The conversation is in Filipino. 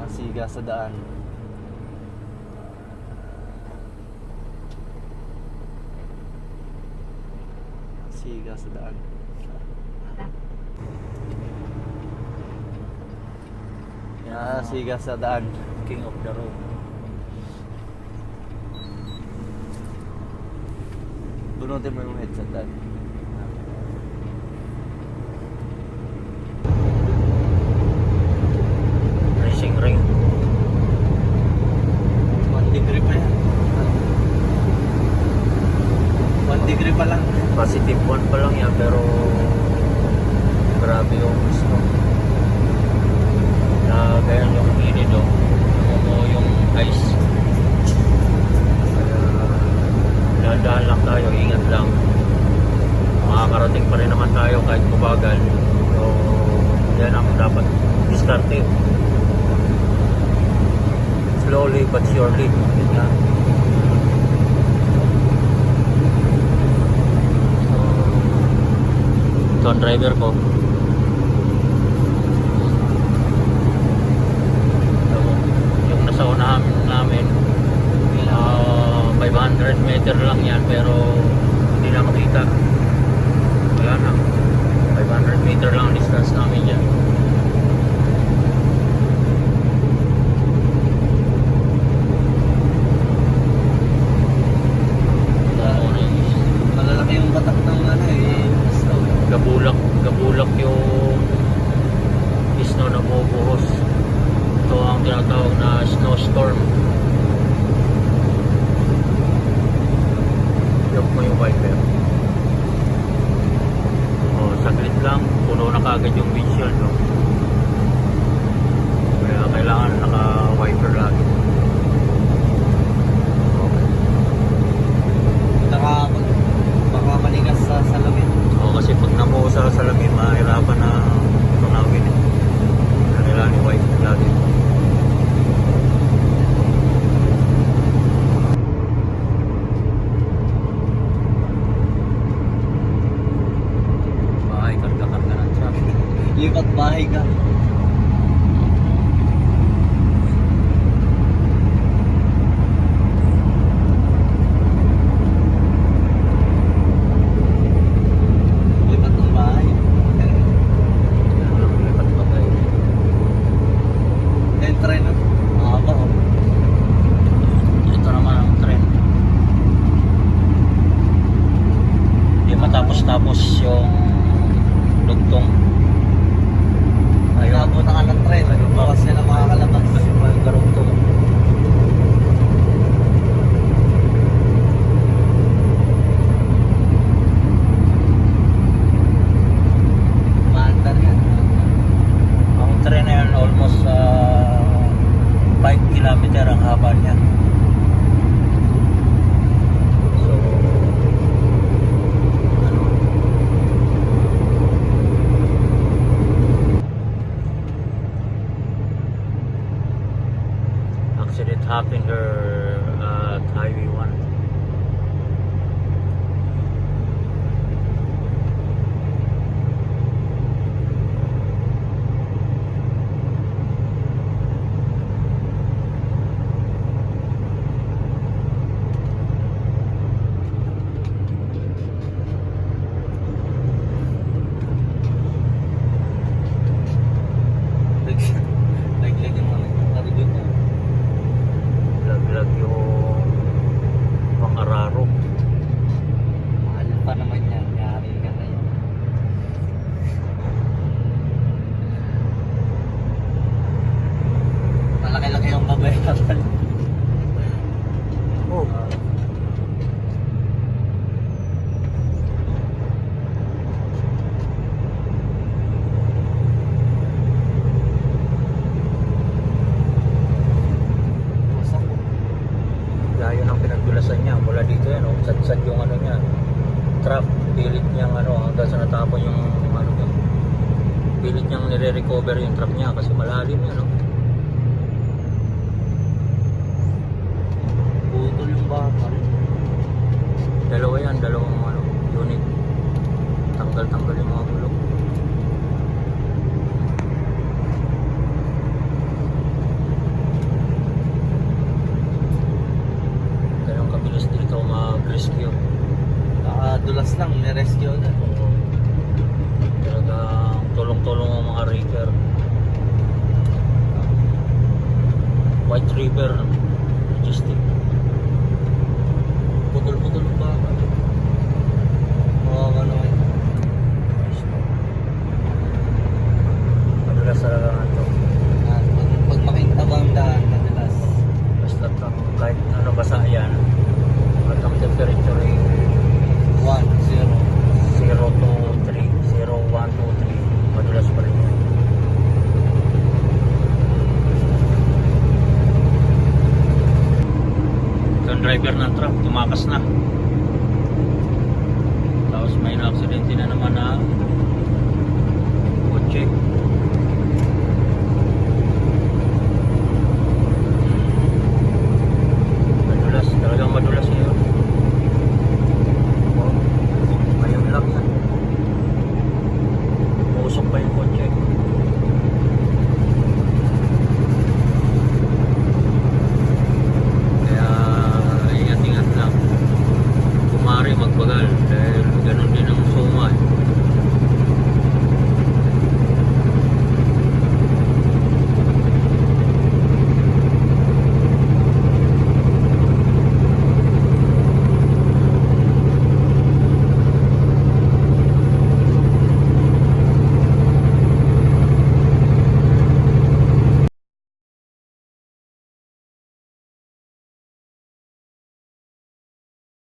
Siga sa daan. Siga sa daan. Siga sa daan. King of the road. Bunutin mo yung headset dad. Racing ring. 1 degree pa yan. 1 degree pa lang. Positive 1 pa lang yan, pero grabe yung snow. Na ganyan yung init o. Yung ice. Kaya dahan lang tayo, ingat lang. Makakarating pa rin naman tayo kahit mabagal. So, yan ang dapat diskarte. Slowly but surely. Yun nga. Ito ang driver ko. Yung nasa unahan namin, 500 meter lang yan, pero hindi na makita. Wala na. 500 meter lang ang distance namin yan. Malalaki yung batak ng ano snow. Gabulak yung snow na bubuhos. Ito ang tinatawag na snowstorm. Look mo yung wiper. Saglit lang, puno na kaagad yung windshield, no? Kaya kailangan naka-wiper lagi. Baka manigas sa salamin. Kasi pag namuha sa salamin, mahirapan na tunawin. Kailangan yung wiper lagi. Karga-karga ng truck. Lipat bahay ka. Lipat ng bahay. Lipat pa tayo. Then tren na. Mahaba oh. Ito naman ang trend. Hindi matapos-tapos yung lugtong. Ayaw po na ka ng tren. Bawas sila makakalabas. Kasi pa yung garugtong. Maandar yan. Ang tren na yan almost 5 kilometer ang haba niya. So, accident happened here at Highway 1. Naglag yung mga nagtatarigod niya. Lag yung pangararo. Mahal pa naman yan. Yari ka na yan. Malaki-laki yung babayaran. Oh. Layo ng pinagdulasan niya. Mula dito yan, oh. Sad-sad yung ano niya. Trap. Pilit niyang ano, hanggang sa natapon yung ano niya. Pilit niyang nire-recover yung truck niya kasi malalim yan, oh. Putol yung bakal. Dalawa yan, dalawang ano, unit. Tanggal-tanggal yung mga bulok. White River Logistic. Putol-putol ba? Oo, ano eh. Madalas talaga nga ito. Pag makintabang daan, madalas. Basta kahit ano basa yan. At ang temperature ay 1, 0. 0 to 3, 0, 1, 2, 3. Madulas pa rin yan. Yung driver ng truck, tumakas na.